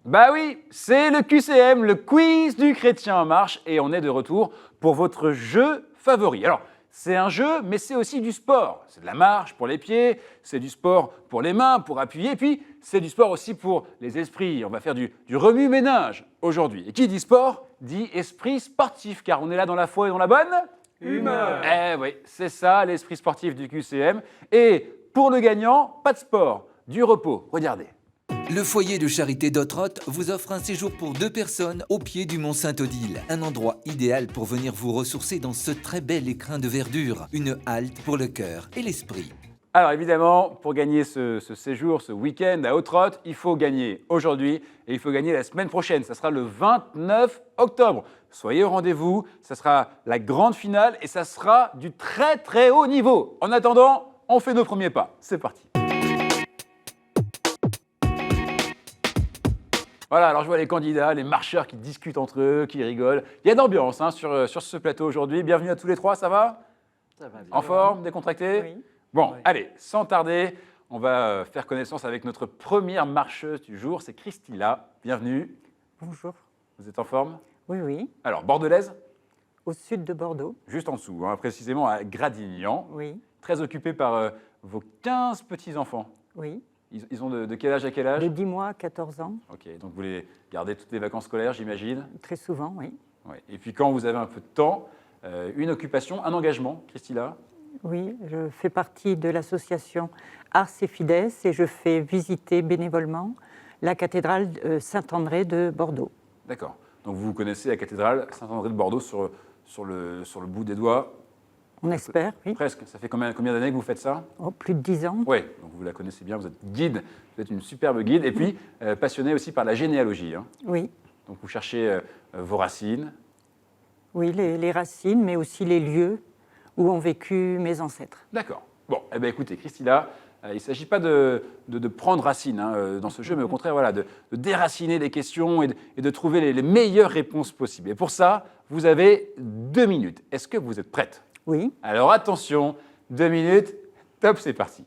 Bah oui, c'est le QCM, le quiz du chrétien en marche, et on est de retour pour votre jeu favori. Alors, c'est un jeu, mais c'est aussi du sport. C'est de la marche pour les pieds, c'est du sport pour les mains, pour appuyer, et puis c'est du sport aussi pour les esprits. On va faire du remue-ménage aujourd'hui. Et qui dit sport, dit esprit sportif, car on est là dans la foi et dans la bonne Humeur. Eh oui, c'est ça l'esprit sportif du QCM. Et pour le gagnant, pas de sport, du repos. Regardez. Le foyer de charité d'Ottrott vous offre un séjour pour 2 personnes au pied du mont Saint-Odile. Un endroit idéal pour venir vous ressourcer dans ce très bel écrin de verdure. Une halte pour le cœur et l'esprit. Alors évidemment, pour gagner ce séjour, ce week-end à Ottrott, il faut gagner aujourd'hui et il faut gagner la semaine prochaine. Ça sera le 29 octobre. Soyez au rendez-vous, ça sera la grande finale et ça sera du très très haut niveau. En attendant, on fait nos premiers pas. C'est parti. Voilà, alors je vois les candidats, les marcheurs qui discutent entre eux, qui rigolent. Il y a d'ambiance sur ce plateau aujourd'hui. Bienvenue à tous les trois, ça va? Ça va bien. En forme, décontracté? Oui. Bon, Oui. allez, sans tarder, on va faire connaissance avec notre première marcheuse du jour, c'est Christilla. Bienvenue. Bonjour. Vous êtes en forme? Oui, oui. Alors, bordelaise, Au sud de Bordeaux. juste en dessous, précisément à Gradignan. Oui, Très occupée par vos 15 petits-enfants. oui. Ils ont de quel âge à quel âge? De 10 mois à 14 ans, Ok, donc vous les gardez toutes les vacances scolaires, j'imagine. très souvent, oui. Ouais. Et puis quand vous avez un peu de temps, une occupation, un engagement, Christilla? Oui, je fais partie de l'association Ars et Fides et je fais visiter bénévolement la cathédrale Saint-André de Bordeaux. D'accord. Donc vous connaissez la cathédrale Saint-André de Bordeaux sur le bout des doigts. On espère, oui. Presque. Ça fait combien d'années que vous faites ça? Oh, plus de 10 ans. Oui, donc vous la connaissez bien, vous êtes guide, vous êtes une superbe guide, et puis passionné aussi par la généalogie. Oui, Donc vous cherchez vos racines. oui, les racines, mais aussi les lieux où ont vécu mes ancêtres. D'accord. Bon, eh bien écoutez, Christilla, il ne s'agit pas de prendre racine dans ce jeu, mais au contraire, voilà, de déraciner les questions et de trouver les meilleures réponses possibles. Et pour ça, vous avez 2 minutes. Est-ce que vous êtes prête? Oui, Alors attention, 2 minutes, top, c'est parti.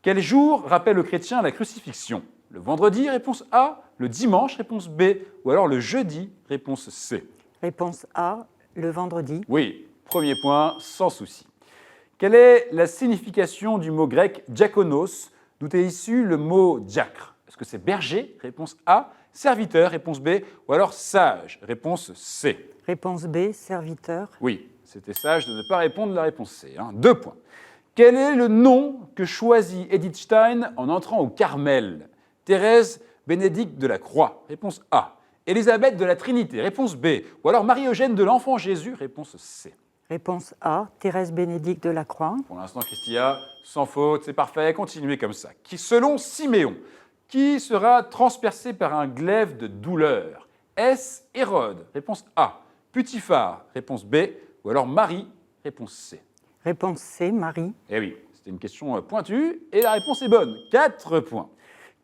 Quel jour rappelle aux chrétiens la crucifixion? Le vendredi, réponse A. Le dimanche, réponse B. Ou alors le jeudi, réponse C. réponse A, le vendredi. Oui, premier point, sans souci. Quelle est la signification du mot grec diakonos, d'où est issu le mot diacre? Est-ce que c'est berger? Réponse A. Serviteur? Réponse B. Ou alors sage? Réponse C. Réponse B, serviteur. Oui, c'était sage de ne pas répondre la réponse C. 2 points. Quel est le nom que choisit Edith Stein en entrant au Carmel? Thérèse Bénédicte de la Croix? Réponse A. Élisabeth de la Trinité? Réponse B. Ou alors Marie-Eugène de l'Enfant Jésus? Réponse C. Réponse A, Thérèse Bénédicte de la Croix. Pour l'instant, Christia, sans faute, c'est parfait, continuez comme ça. Selon Siméon, qui sera transpercé par un glaive de douleur? Est-ce Hérode? Réponse A. Putiphar? Réponse B. Ou alors Marie? Réponse C. Réponse C, Marie. Eh oui, c'était une question pointue et la réponse est bonne. 4 points.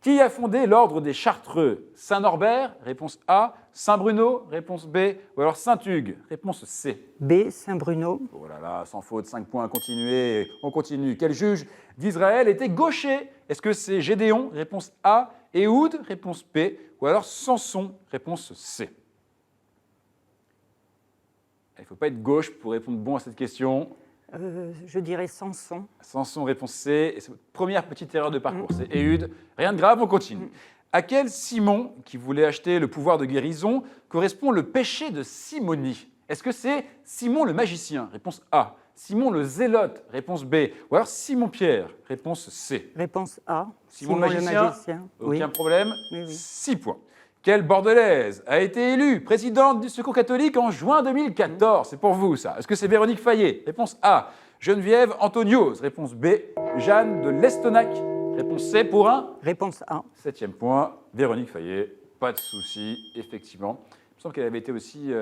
Qui a fondé l'ordre des Chartreux? Saint-Norbert? Réponse A. Saint-Bruno? Réponse B. Ou alors Saint-Hugues? Réponse C. B, Saint-Bruno. Oh là là, sans faute, 5 points, continuez, on continue. Quel juge d'Israël était gaucher? Est-ce que c'est Gédéon? Réponse A. Éhoud? Réponse B. Ou alors Samson? Réponse C. Il ne faut pas être gauche pour répondre bon à cette question. Je dirais Samson. Samson, réponse C. Et c'est votre première petite erreur de parcours. C'est Éhude. Rien de grave, on continue. À quel Simon, qui voulait acheter le pouvoir de guérison, correspond le péché de simonie? Est-ce que c'est Simon le magicien? Réponse A. Simon le zélote? Réponse B. Ou alors Simon-Pierre? Réponse C. Réponse A, Simon le magicien? Oui. Aucun problème. Oui, oui. 6 points. Quelle Bordelaise a été élue présidente du Secours catholique en juin 2014? C'est pour vous, ça. Est-ce que c'est Véronique Fayet? Réponse A. Geneviève Antoniose? Réponse B. Jeanne de Lestonac? Réponse C pour un Réponse A. 7e point. Véronique Fayet. Pas de souci, effectivement. Il me semble qu'elle avait été aussi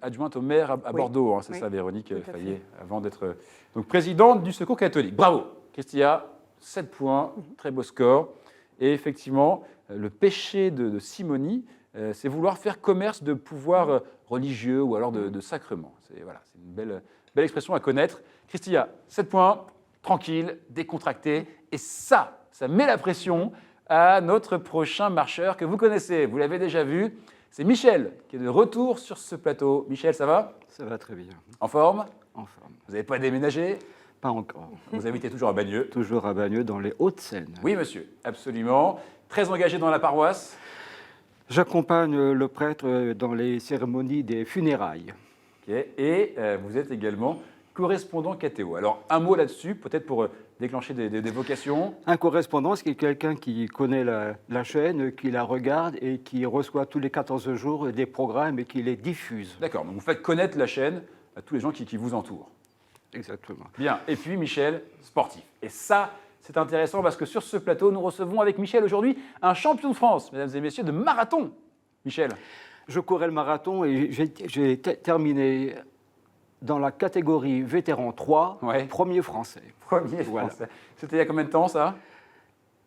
adjointe au maire à Oui. Bordeaux. C'est Oui. ça, Véronique Tout à Fayet, avant d'être donc présidente du Secours catholique. Bravo, Christia. 7 points. Très beau score. Et effectivement, le péché de simonie, c'est vouloir faire commerce de pouvoirs religieux ou alors de sacrements. C'est une belle expression à connaître. Christia, 7 points, tranquille, décontracté. Et ça met la pression. à notre prochain marcheur que vous connaissez. Vous l'avez déjà vu, c'est Michel qui est de retour sur ce plateau. Michel, ça va? Ça va très bien. En forme? En forme. Vous n'avez pas déménagé? Pas encore. Vous habitez toujours à Bagneux? Toujours à Bagneux, dans les Hauts-de-Seine. Oui, monsieur, absolument. Très engagé dans la paroisse? J'accompagne le prêtre dans les cérémonies des funérailles. Ok. Et vous êtes également correspondant cathéo. Alors, un mot là-dessus, peut-être pour déclencher des vocations. Un correspondant, c'est quelqu'un qui connaît la chaîne, qui la regarde et qui reçoit tous les 14 jours des programmes et qui les diffuse. D'accord, donc vous faites connaître la chaîne à tous les gens qui vous entourent. Exactement. Bien, et puis Michel, sportif. Et ça, c'est intéressant parce que sur ce plateau, nous recevons avec Michel aujourd'hui un champion de France, mesdames et messieurs, de marathon. Michel. Je courais le marathon et j'ai terminé dans la catégorie vétéran 3, Ouais. premier français. Premier Voilà. français. C'était il y a combien de temps ça?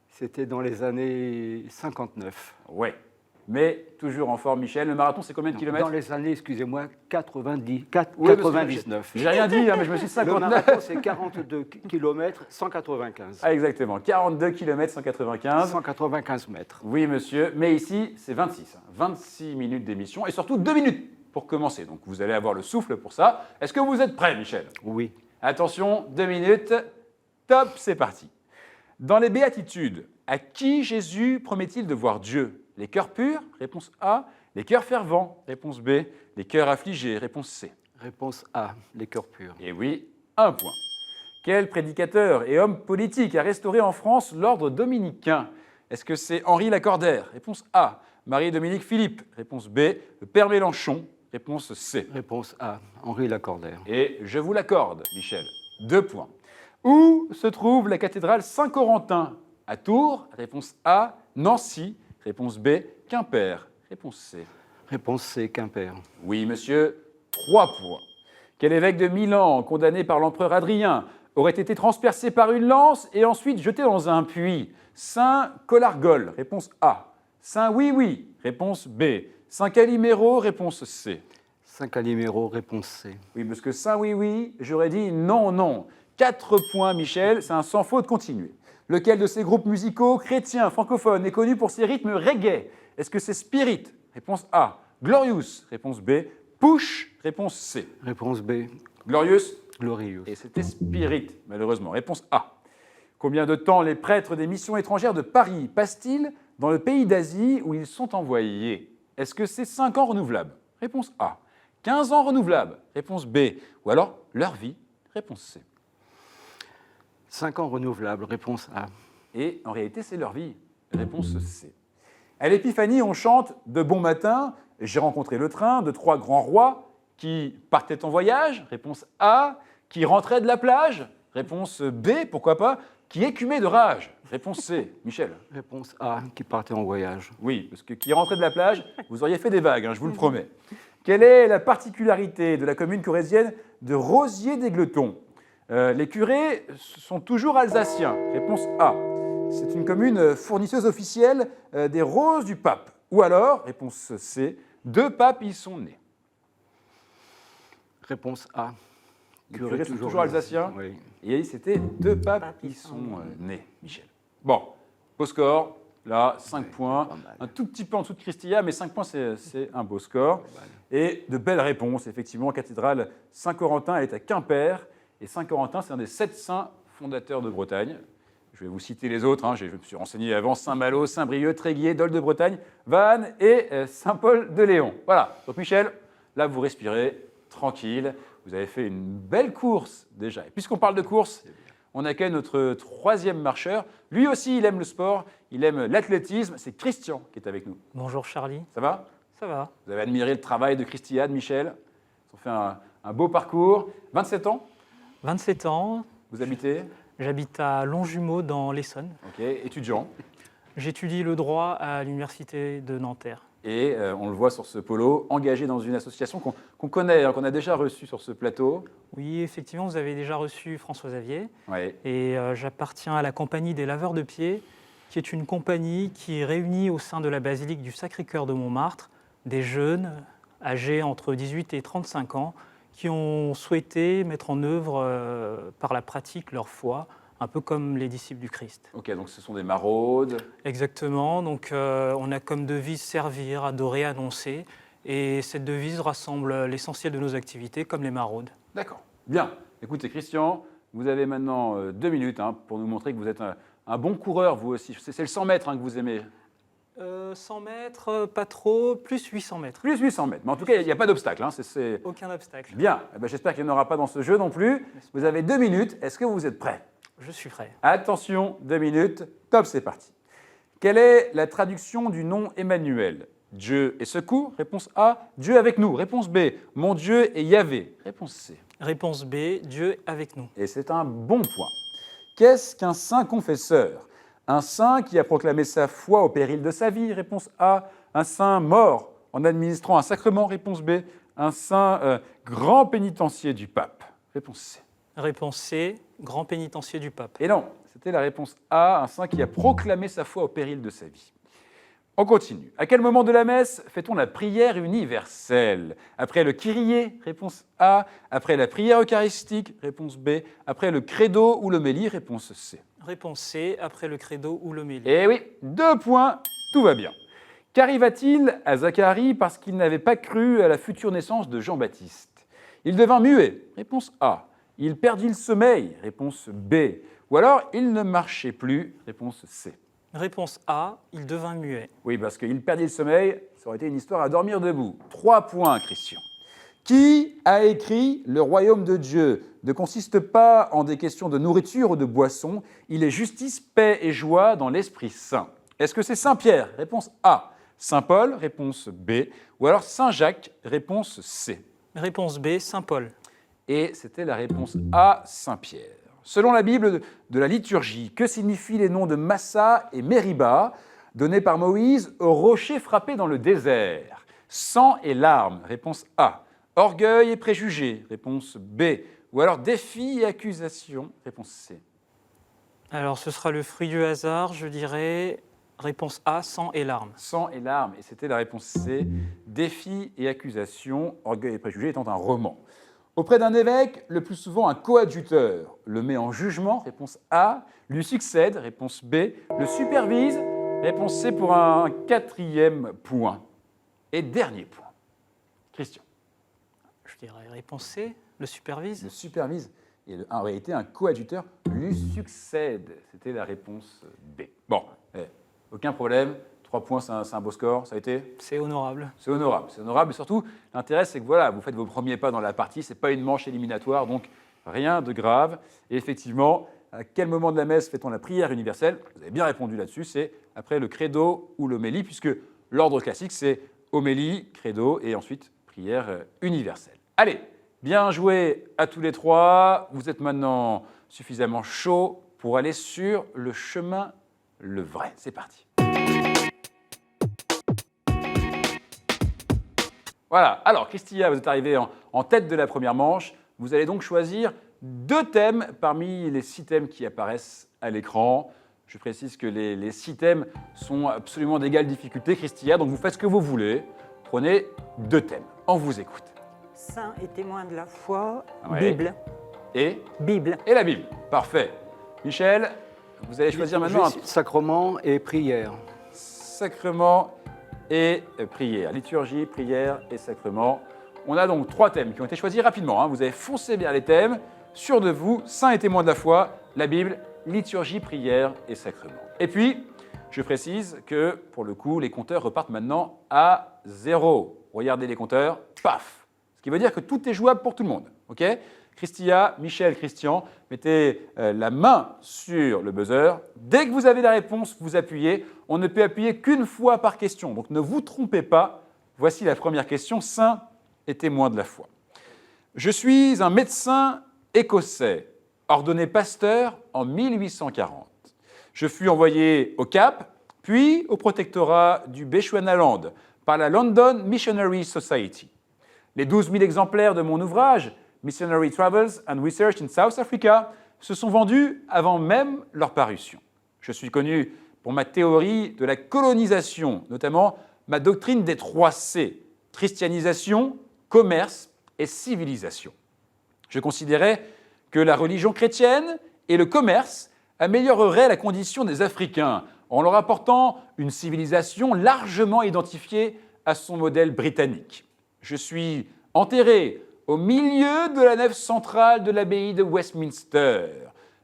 C'était dans les années 59. Ouais. Mais toujours en forme, Michel. Le marathon, c'est combien de kilomètres? Dans les années, excusez-moi, 90, Oui, parce que 99. J'ai rien dit, hein, mais je me suis dit Le 59. marathon, c'est 42 km, 195. Ah, exactement. 42 km 195. 195 mètres. Oui, monsieur. Mais ici, c'est 26. 26 minutes d'émission et surtout 2 minutes pour commencer. Donc, vous allez avoir le souffle pour ça. Est-ce que vous êtes prêt, Michel? Oui. Attention, 2 minutes. Top, c'est parti. Dans les béatitudes, à qui Jésus promet-il de voir Dieu? Les cœurs purs? Réponse A. Les cœurs fervents? Réponse B. Les cœurs affligés? Réponse C. Réponse A, les cœurs purs. Et oui, 1 point. Quel prédicateur et homme politique a restauré en France l'ordre dominicain? Est-ce que c'est Henri Lacordaire? Réponse A. Marie-Dominique Philippe? Réponse B. Le Père Mélenchon? Réponse C. Réponse A, Henri Lacordaire. Et je vous l'accorde, Michel. 2 points. Où se trouve la cathédrale Saint-Corentin? À Tours? Réponse A. Nancy? Réponse B. Quimper? Réponse C. Réponse C, Quimper. Oui, monsieur. 3 points. Quel évêque de Milan, condamné par l'empereur Adrien, aurait été transpercé par une lance et ensuite jeté dans un puits? Saint Colargol? Réponse A. Saint Oui-Oui? Réponse B. Saint Calimero? Réponse C. Saint Calimero, réponse C. Oui, parce que Saint Oui-Oui, j'aurais dit non, non. 4 points, Michel, c'est un sans faute continué. Lequel de ces groupes musicaux chrétiens francophones est connu pour ses rythmes reggae? Est-ce que c'est Spirit? Réponse A. Glorious? Réponse B. Push? Réponse C. Réponse B, Glorious? Glorious. Et c'était Spirit, malheureusement. Réponse A. Combien de temps les prêtres des missions étrangères de Paris passent-ils dans le pays d'Asie où ils sont envoyés? Est-ce que c'est 5 ans renouvelables? Réponse A. 15 ans renouvelables? Réponse B. Ou alors leur vie? Réponse C. 5 ans renouvelables, réponse A. Et en réalité, c'est leur vie. Réponse C. À l'Épiphanie, on chante « De bon matin, j'ai rencontré le train de 3 grands rois qui partaient en voyage ». Réponse A. Qui rentraient de la plage? Réponse B, pourquoi pas. Qui écumaient de rage? Réponse C. Michel? Réponse A, qui partait en voyage. Oui, parce que qui rentraient de la plage, vous auriez fait des vagues, hein, je vous le promets. Quelle est la particularité de la commune corrézienne de Rosiers-d'Égletons? Les curés sont toujours alsaciens. Réponse A. C'est une commune fournisseuse officielle des roses du pape. Ou alors, réponse C, 2 papes y sont nés. Réponse A. Les curés sont toujours alsaciens. Oui. Et c'était 2 papes y sont nés, Michel. Bon, beau score. Là, 5 points. pas mal. Un tout petit peu en dessous de Christilla, mais 5 points, c'est un beau score. Et de belles réponses, effectivement. Cathédrale Saint-Corentin, elle est à Quimper. Et Saint-Corentin, c'est un des 7 saints fondateurs de Bretagne. Je vais vous citer les autres. Hein. Je me suis renseigné avant. Saint-Malo, Saint-Brieuc, Tréguier, Dol de Bretagne, Vannes et Saint-Paul de Léon. Voilà. Donc Michel, là, vous respirez tranquille. Vous avez fait une belle course déjà. Et puisqu'on parle de course, on accueille notre 3e marcheur. Lui aussi, il aime le sport, il aime l'athlétisme. C'est Christian qui est avec nous. Bonjour Charlie, Ça va? ça va? Vous avez admiré le travail de Christiane, Michel. Ils ont fait un beau parcours. 27 ans, 27 ans, vous habitez? j'habite à Longjumeau dans l'Essonne. Ok, étudiant. J'étudie le droit à l'université de Nanterre. Et on le voit sur ce polo, engagé dans une association qu'on connaît, hein, qu'on a déjà reçue sur ce plateau. Oui, effectivement, vous avez déjà reçu François Xavier Ouais. et j'appartiens à la compagnie des laveurs de pieds, qui est une compagnie qui réunit au sein de la basilique du Sacré-Cœur de Montmartre des jeunes âgés entre 18 et 35 ans qui ont souhaité mettre en œuvre par la pratique leur foi, un peu comme les disciples du Christ. Ok, donc ce sont des maraudes. Exactement, donc on a comme devise servir, adorer, annoncer, et cette devise rassemble l'essentiel de nos activités, comme les maraudes. D'accord. Bien. Écoutez, Christian, vous avez maintenant 2 minutes pour nous montrer que vous êtes un bon coureur, vous aussi. C'est le 100 mètres que vous aimez. 100 mètres, pas trop, plus 800 mètres. Plus 800 mètres. Mais en tout cas, il n'y a pas d'obstacle. c'est- Aucun obstacle. Bien. Eh ben, j'espère qu'il n'y en aura pas dans ce jeu non plus. Vous avez 2 minutes. Est-ce que vous êtes prêts? Je suis prêt. Attention, 2 minutes. Top, c'est parti. Quelle est la traduction du nom Emmanuel? Dieu est secours. Réponse A. Dieu avec nous. Réponse B. Mon Dieu est Yahvé. Réponse C. Réponse B, Dieu avec nous. Et c'est un bon point. Qu'est-ce qu'un saint confesseur? Un saint qui a proclamé sa foi au péril de sa vie. Réponse A. Un saint mort en administrant un sacrement. Réponse B. Un saint grand pénitencier du pape. Réponse C. Réponse C, grand pénitencier du pape. Et non, c'était la réponse A, un saint qui a proclamé sa foi au péril de sa vie. On continue. À quel moment de la messe fait-on la prière universelle? Après le Kyrie, réponse A. Après la prière eucharistique, réponse B. Après le credo ou l'homélie, réponse C. Réponse C, après le credo ou l'homélie. Eh oui, 2 points, tout va bien. Qu'arriva-t-il à Zacharie parce qu'il n'avait pas cru à la future naissance de Jean-Baptiste? Il devint muet, réponse A. Il perdit le sommeil, réponse B. Ou alors, il ne marchait plus, réponse C. Réponse A, il devint muet. Oui, parce qu'il perdit le sommeil, ça aurait été une histoire à dormir debout. 3 points, Christian. Qui a écrit « Le royaume de Dieu ne consiste pas en des questions de nourriture ou de boisson, il est justice, paix et joie dans l'Esprit Saint ». Est-ce que c'est Saint Pierre? Réponse A. Saint Paul? Réponse B. Ou alors Saint Jacques? Réponse C. Réponse B, Saint Paul. Et c'était la réponse A, Saint Pierre. Selon la Bible de la liturgie, que signifient les noms de Massa et Mériba, donnés par Moïse au rocher frappé dans le désert? Sang et larmes, réponse A. Orgueil et préjugés, réponse B. Ou alors défi et accusation, réponse C. Alors ce sera le fruit du hasard, je dirais réponse A, sang et larmes. Sang et larmes, et c'était la réponse C. Défi et accusation, orgueil et préjugés étant un roman. Auprès d'un évêque, le plus souvent un coadjuteur le met en jugement, réponse A, lui succède, réponse B, le supervise, réponse C pour un 4e point. Et dernier point. Christian, Je dirais réponse C, le supervise. le supervise, et en réalité un coadjuteur lui succède. C'était la réponse B. Bon, aucun problème, 3 points, c'est un beau score, ça a été? C'est honorable. C'est honorable. Et surtout, l'intérêt, c'est que voilà, vous faites vos premiers pas dans la partie, ce n'est pas une manche éliminatoire, donc rien de grave. Et effectivement, à quel moment de la messe fait-on la prière universelle? Vous avez bien répondu là-dessus, c'est après le credo ou l'homélie, puisque l'ordre classique, c'est homélie, credo et ensuite prière universelle. Allez, bien joué à tous les 3. Vous êtes maintenant suffisamment chaud pour aller sur le chemin, le vrai. C'est parti. Voilà, alors Christia, vous êtes arrivé en tête de la première manche. Vous allez donc choisir 2 thèmes parmi les 6 thèmes qui apparaissent à l'écran. Je précise que les 6 thèmes sont absolument d'égale difficulté, Christia, donc vous faites ce que vous voulez. Prenez 2 thèmes. On vous écoute. Saint et témoin de la foi, Ouais. Bible. Et Bible. la Bible. Parfait. Michel, vous allez choisir maintenant un Sacrement et prière. sacrement et prière. Liturgie, prière et sacrement. On a donc 3 thèmes qui ont été choisis rapidement. Vous avez foncé vers les thèmes. Sûr de vous, saint et témoin de la foi, la Bible, liturgie, prière et sacrement. Et puis, je précise que, pour le coup, les compteurs repartent maintenant à 0. Regardez les compteurs, paf. Ce qui veut dire que tout est jouable pour tout le monde. OK ? Christia, Michel, Christian, mettez la main sur le buzzer. Dès que vous avez la réponse, vous appuyez. On ne peut appuyer qu'une fois par question. Donc ne vous trompez pas. Voici la première question. Saint et témoin de la foi. Je suis un médecin écossais, ordonné pasteur en 1840. Je fus envoyé au Cap, puis au protectorat du Bechuanaland par la London Missionary Society. Les 12 000 exemplaires de mon ouvrage, Missionary Travels and Research in South Africa, se sont vendus avant même leur parution. Je suis connu pour ma théorie de la colonisation, notamment ma doctrine des 3 C, christianisation, commerce et civilisation. Je considérais que la religion chrétienne et le commerce améliorerait la condition des Africains en leur apportant une civilisation largement identifiée à son modèle britannique. Je suis enterré au milieu de la nef centrale de l'abbaye de Westminster.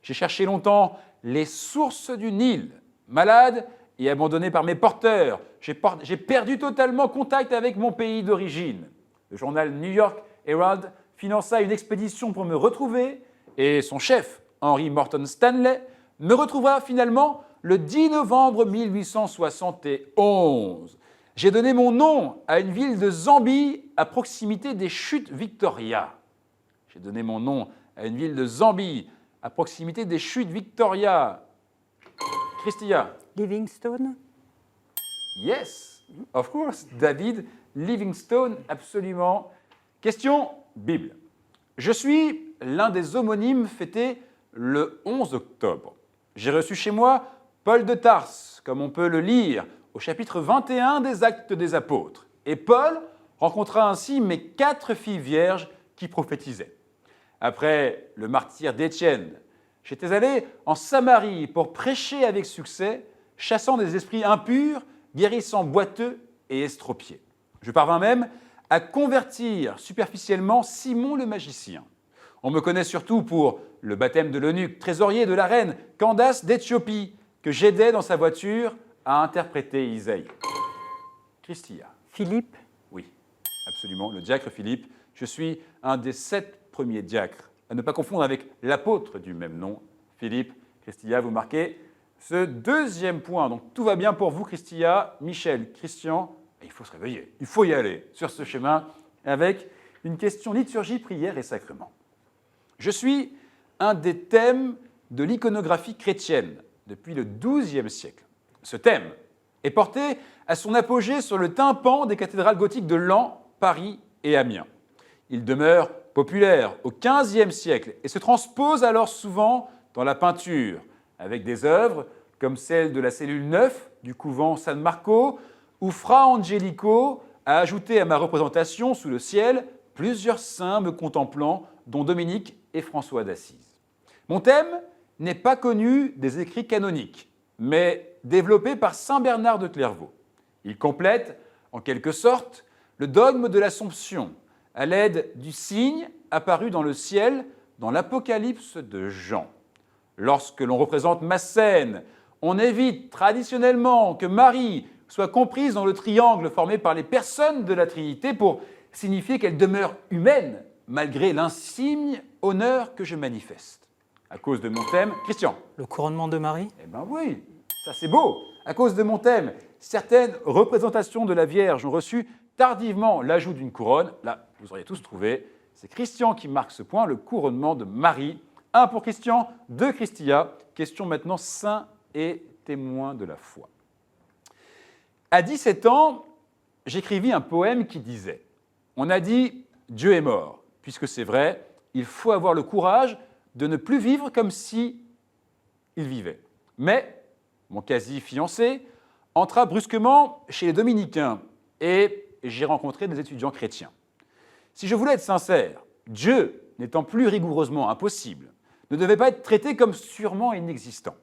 J'ai cherché longtemps les sources du Nil. Malade et abandonné par mes porteurs, j'ai perdu totalement contact avec mon pays d'origine. Le journal New York Herald finança une expédition pour me retrouver et son chef, Henry Morton Stanley, me retrouvera finalement le 10 novembre 1871. J'ai donné mon nom à une ville de Zambie à proximité des chutes Victoria. J'ai donné mon nom à une ville de Zambie à proximité des chutes Victoria. Christia. Livingstone. Yes, of course, David Livingstone, absolument. Question Bible. Je suis l'un des homonymes fêtés le 11 octobre. J'ai reçu chez moi Paul de Tarse, comme on peut le lire au chapitre 21 des Actes des Apôtres. Et Paul rencontra ainsi mes 4 filles vierges qui prophétisaient. Après le martyre d'Étienne, j'étais allé en Samarie pour prêcher avec succès, chassant des esprits impurs, guérissant boiteux et estropiés. Je parvins même à convertir superficiellement Simon le magicien. On me connaît surtout pour le baptême de l'eunuque, trésorier de la reine Candace d'Éthiopie, que j'aidais dans sa voiture à interpréter Isaïe. Christia. Philippe. Oui, absolument, le diacre Philippe. Je suis un des 7 premiers diacres, à ne pas confondre avec l'apôtre du même nom, Philippe. Christia, vous marquez ce 2e point. Donc tout va bien pour vous, Christia, Michel, Christian. Il faut se réveiller, il faut y aller sur ce chemin avec une question liturgie, prière et sacrement. Je suis un des thèmes de l'iconographie chrétienne depuis le XIIe siècle. Ce thème est porté à son apogée sur le tympan des cathédrales gothiques de Laon, Paris et Amiens. Il demeure populaire au XVe siècle et se transpose alors souvent dans la peinture, avec des œuvres comme celle de la cellule 9 du couvent San Marco, où Fra Angelico a ajouté à ma représentation sous le ciel plusieurs saints me contemplant, dont Dominique et François d'Assise. Mon thème n'est pas connu des écrits canoniques, mais développé par saint Bernard de Clairvaux. Il complète, en quelque sorte, le dogme de l'Assomption, à l'aide du signe apparu dans le ciel dans l'Apocalypse de Jean. Lorsque l'on représente ma scène, on évite traditionnellement que Marie soit comprise dans le triangle formé par les personnes de la Trinité pour signifier qu'elle demeure humaine malgré l'insigne honneur que je manifeste. À cause de mon thème, Christian. Le couronnement de Marie? Eh bien oui, ça c'est beau. À cause de mon thème, certaines représentations de la Vierge ont reçu tardivement l'ajout d'une couronne. Là, vous auriez tous trouvé. C'est Christian qui marque ce point, le couronnement de Marie. 1 pour Christian, 2 Christia. Question maintenant, saint et témoin de la foi. À 17 ans, j'écrivis un poème qui disait « On a dit « Dieu est mort ». Puisque c'est vrai, il faut avoir le courage de ne plus vivre comme si il vivait. Mais mon quasi-fiancé entra brusquement chez les dominicains et j'ai rencontré des étudiants chrétiens. Si je voulais être sincère, Dieu, n'étant plus rigoureusement impossible, ne devait pas être traité comme sûrement inexistant.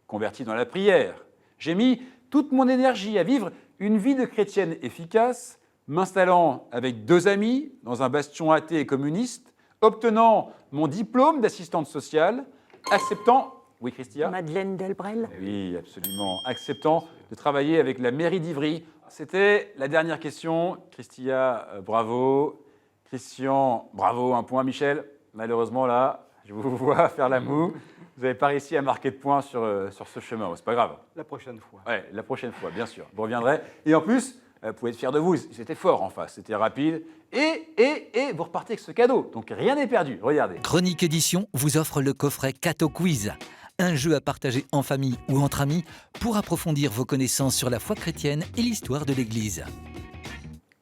Converti dans la prière, j'ai mis toute mon énergie à vivre une vie de chrétienne efficace, m'installant avec 2 amis dans un bastion athée et communiste, obtenant mon diplôme d'assistante sociale, acceptant... Oui, Christia? Madeleine Delbrel. Oui, absolument. Acceptant de travailler avec la mairie d'Ivry. C'était la dernière question. Christia, bravo. Christian, bravo, 1 point. Michel, malheureusement, là, je vous vois faire la moue. Vous n'avez pas réussi à marquer de points sur ce chemin. C'est pas grave. La prochaine fois. Oui, la prochaine fois, bien sûr. Vous reviendrez. Et en plus, vous pouvez être fiers de vous. C'était fort en face. C'était rapide. Et vous repartez avec ce cadeau. Donc rien n'est perdu. Regardez. Chronique Édition vous offre le coffret Cato Quiz, un jeu à partager en famille ou entre amis pour approfondir vos connaissances sur la foi chrétienne et l'histoire de l'Église.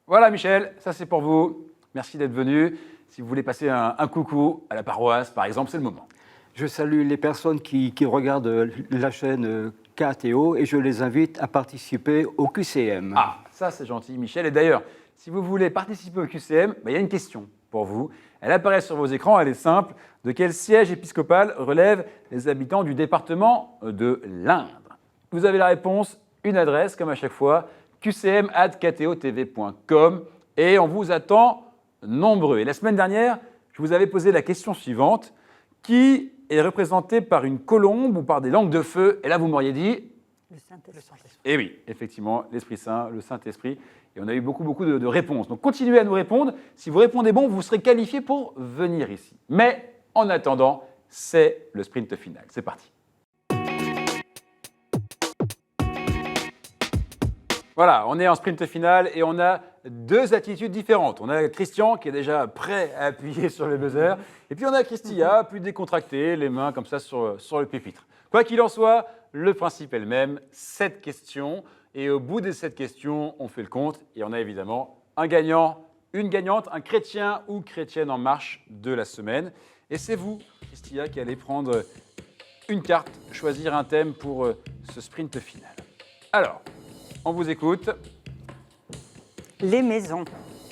Voilà, Michel, ça c'est pour vous. Merci d'être venu. Si vous voulez passer un coucou à la paroisse, par exemple, c'est le moment. Je salue les personnes qui regardent la chaîne KTO et je les invite à participer au QCM. Ah, ça c'est gentil, Michel. Et d'ailleurs, si vous voulez participer au QCM, il y a une question pour vous. Elle apparaît sur vos écrans, elle est simple. De quel siège épiscopal relèvent les habitants du département de l'Indre? Vous avez la réponse, une adresse, comme à chaque fois, qcm@ktotv.com, et on vous attend nombreux. Et la semaine dernière, je vous avais posé la question suivante, qui est représentée par une colombe ou par des langues de feu? Et là, vous m'auriez dit... Le Saint-Esprit. Eh oui, effectivement, l'Esprit Saint, le Saint-Esprit. Et on a eu beaucoup de réponses. Donc continuez à nous répondre. Si vous répondez bon, vous serez qualifié pour venir ici. Mais en attendant, c'est le sprint final. C'est parti. Voilà, on est en sprint final et on a deux attitudes différentes. On a Christian qui est déjà prêt à appuyer sur le buzzer. Et puis on a Christia, plus décontractée, les mains comme ça sur le pupitre. Quoi qu'il en soit, le principe est le même, 7 questions. Et au bout des 7 questions, on fait le compte. Et on a évidemment un gagnant, une gagnante, un chrétien ou chrétienne en marche de la semaine. Et c'est vous, Christia, qui allez prendre une carte, choisir un thème pour ce sprint final. Alors, on vous écoute. Les maisons.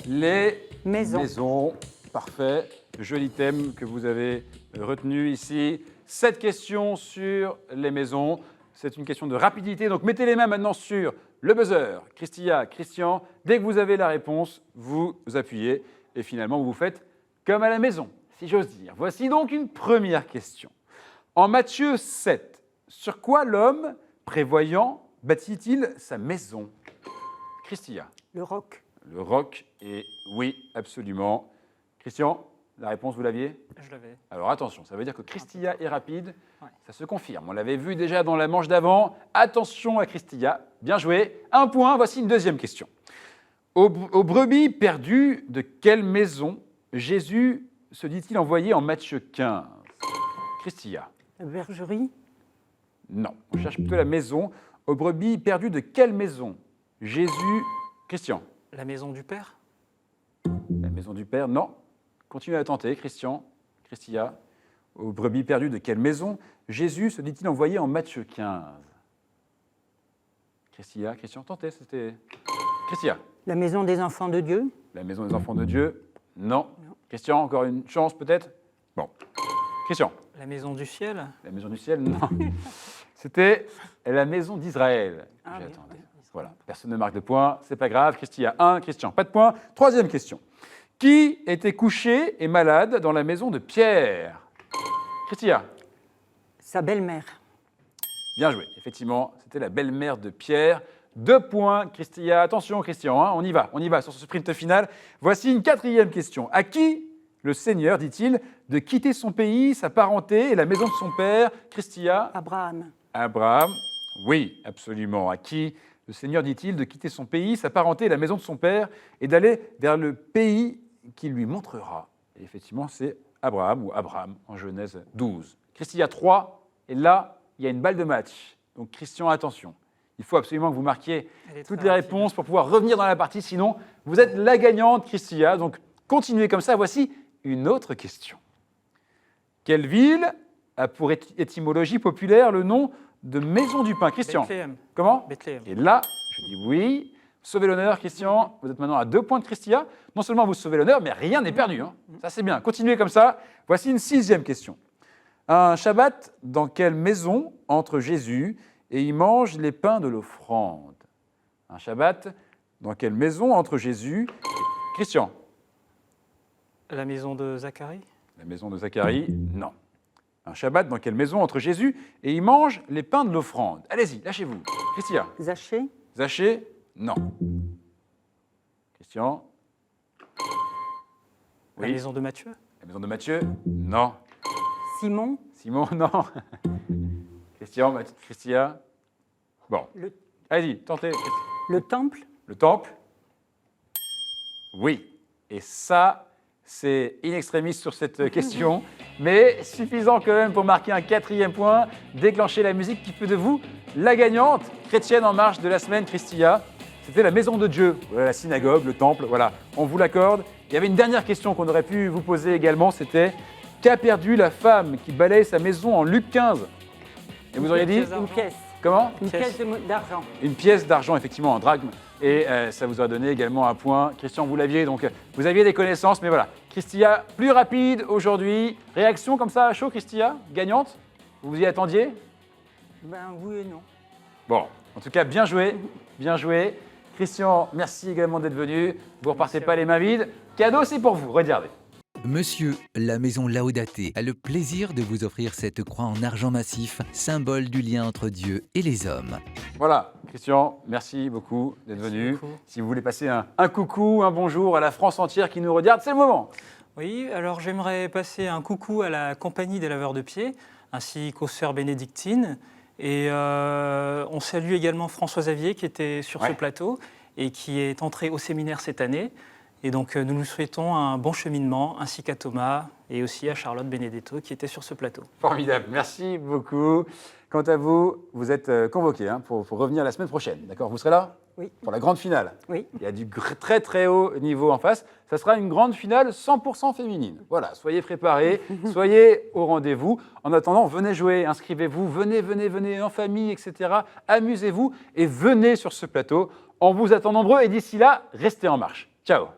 Les Maisons. maisons. Parfait. Joli thème que vous avez retenu ici. 7 questions sur les maisons. C'est une question de rapidité. Donc, mettez les mains maintenant sur le buzzer. Christia, Christian, dès que vous avez la réponse, vous appuyez. Et finalement, vous faites comme à la maison, si j'ose dire. Voici donc une première question. En Matthieu 7, sur quoi l'homme prévoyant bâtit-il sa maison? Christia. Le roc. Le roc, et oui, absolument. Christian, la réponse, vous l'aviez? Je l'avais. Alors attention, ça veut dire que Christia est rapide, Ouais. ça se confirme. On l'avait vu déjà dans la manche d'avant. Attention à Christia, bien joué. 1 point, voici une deuxième question. Aux brebis perdues de quelle maison Jésus se dit-il envoyé en Matthieu 15? Christia. La bergerie. Non, on cherche plutôt la maison. Aux brebis perdues de quelle maison Jésus... Christian. La maison du Père? La maison du Père, non. Continuez à tenter, Christian, Christia. Aux brebis perdues de quelle maison Jésus se dit-il envoyé en Matthieu 15? Christia, Christian, tentez, c'était... Christia. La maison des enfants de Dieu. La maison des enfants de Dieu, non. Christian, encore une chance peut-être? Bon. Christian. La maison du ciel? La maison du ciel, non. C'était la maison d'Israël. Ah, oui, J'attendais. oui. Voilà, personne ne marque de points, c'est pas grave. Christia 1, Christian, pas de points. Troisième question. Qui était couché et malade dans la maison de Pierre? Christia. Sa belle-mère. Bien joué. Effectivement, c'était la belle-mère de Pierre. 2 points, Christia. Attention, Christian, hein, on y va sur ce sprint final. Voici une 4e question. À qui le Seigneur dit-il de quitter son pays, sa parenté et la maison de son père? Christia. Abraham. Abraham. Oui, absolument. À qui le Seigneur dit-il de quitter son pays, sa parenté et la maison de son père et d'aller vers le pays qu'il lui montrera? Et effectivement, c'est Abraham ou Abraham en Genèse 12. Christia 3, et là, il y a une balle de match. Donc Christian, attention. Il faut absolument que vous marquiez Elle est toutes très les rapide. réponses pour pouvoir revenir dans la partie, sinon vous êtes la gagnante, Christia. Donc continuez comme ça. Voici une autre question. Quelle ville a pour étymologie populaire le nom de Maison du Pain? Christian. Bethléem. Comment? Bethléem. Et là, je dis oui. Sauvez l'honneur, Christian. Vous êtes maintenant à 2 points de Christia. Non seulement vous sauvez l'honneur, mais rien n'est perdu, hein. Ça, c'est bien. Continuez comme ça. Voici une 6e question. Un Shabbat, dans quelle maison entre Jésus et il mange les pains de l'offrande? Un Shabbat, dans quelle maison entre Jésus et... Christian. La maison de Zacharie? La maison de Zacharie? Non. Un Shabbat, dans quelle maison entre Jésus et il mange les pains de l'offrande? Allez-y, lâchez-vous. Christian. Zachée. Zachée? Non. Christian? La maison de Matthieu? La maison de Matthieu? Non. Simon. Simon? Non. Christian? Christia? Bon. Allez-y, tentez. Le temple. Le temple? Oui. Et ça, c'est in extremis sur cette question, mais suffisant quand même pour marquer un 4e point, déclencher la musique qui fait de vous la gagnante, chrétienne en marche de la semaine, Christia. C'était la maison de Dieu, voilà, la synagogue, le temple, voilà, on vous l'accorde. Il y avait une dernière question qu'on aurait pu vous poser également, c'était qu'a perdu la femme qui balaye sa maison en Luc 15? Et vous auriez dit? Une pièce. Comment? Une pièce d'argent. Une pièce d'argent, effectivement, en drachme. Et ça vous aurait donné également un point. Christian, vous l'aviez, donc vous aviez des connaissances, mais voilà. Christia, plus rapide aujourd'hui. Réaction comme ça à chaud, Christia? Gagnante? Vous vous y attendiez? Ben oui et non. Bon, en tout cas, bien joué, bien joué. Christian, merci également d'être venu. Vous repartez pas les mains vides. Cadeau, c'est pour vous, regardez. Monsieur, la maison Laudate a le plaisir de vous offrir cette croix en argent massif, symbole du lien entre Dieu et les hommes. Voilà, Christian, merci beaucoup d'être Merci venu. beaucoup. Si vous voulez passer un coucou, un bonjour à la France entière qui nous regarde, c'est le moment. Oui, alors j'aimerais passer un coucou à la compagnie des laveurs de pieds, ainsi qu'aux sœurs bénédictines. Et on salue également François Xavier qui était sur ce plateau et qui est entré au séminaire cette année. Et donc nous lui souhaitons un bon cheminement, ainsi qu'à Thomas et aussi à Charlotte Benedetto qui était sur ce plateau. Formidable, merci beaucoup. Quant à vous, vous êtes convoqués pour revenir la semaine prochaine, d'accord? Vous serez là? Oui. Pour la grande finale. Oui. Il y a du très très haut niveau en face. Ça sera une grande finale 100% féminine. Voilà, soyez préparés, soyez au rendez-vous. En attendant, venez jouer, inscrivez-vous, venez en famille, etc. Amusez-vous et venez sur ce plateau. On vous attend nombreux et d'ici là, restez en marche. Ciao.